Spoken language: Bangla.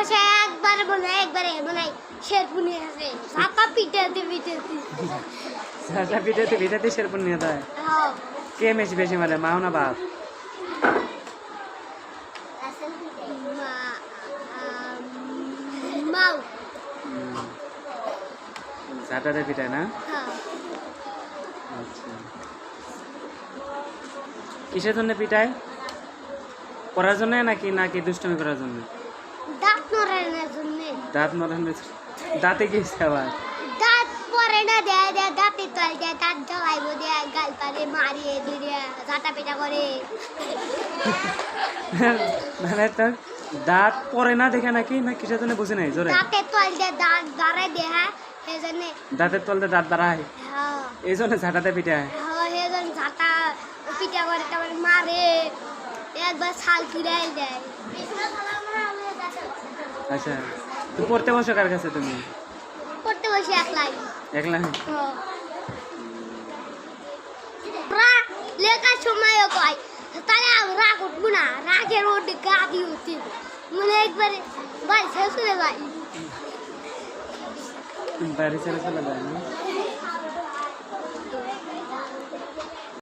বসে একবার বলে শেরপুনি আছে সাপা পিটাতে সাজা পিঠাতে শেরপুন নিয়ে দেয়। হ্যাঁ কে বেশি মারে, মাও না বাপ? মাউ ঝাঁটাতে পিঠায় না? হ্যাঁ আচ্ছা, কিসের জন্য পিঠায়? করার জন্য নাকি দুষ্টমি করার জন্য? দাঁত নড়ানোর জন্য। দাঁত নড়ানোর। দাঁতে গিয়েছে আবার? দাঁত পরে না দেয় দাঁতে তল দেয় দাঁত জ্বলাইব দেয় গাল পারে মারিয়ে দিয়ে ঝাঁটা পেটা করে। মানে তোর দাঁত পরে না দেখে নাকি, না কিসের জন্য বুঝি নাই জোরে? দাঁতে তল দেয় দাঁত বাড়াই দেয়, হ্যাঁ সেই জন্য। দাঁতের তলতে দাঁত বাড়ায়, হ্যাঁ এই জন্য ঝাঁটাতে পিঠায়। হ্যাঁ সেই জন্য ঝাঁটা পিঠা করে তারপরে মারে একবার ছাল ফিরাই দেয়। আচ্ছা, তো পড়তে বসো কার কাছে তুমি? পড়তে বসে একলাই। একলা? লেখার সময়ও কয় তাহলে রাগ উঠবো না, রাগের মধ্যে গাদি উঠি মানে একবারে বাড়ি শেষ হয়ে যায়। বাড়ি ছেড়ে চলে যায় না?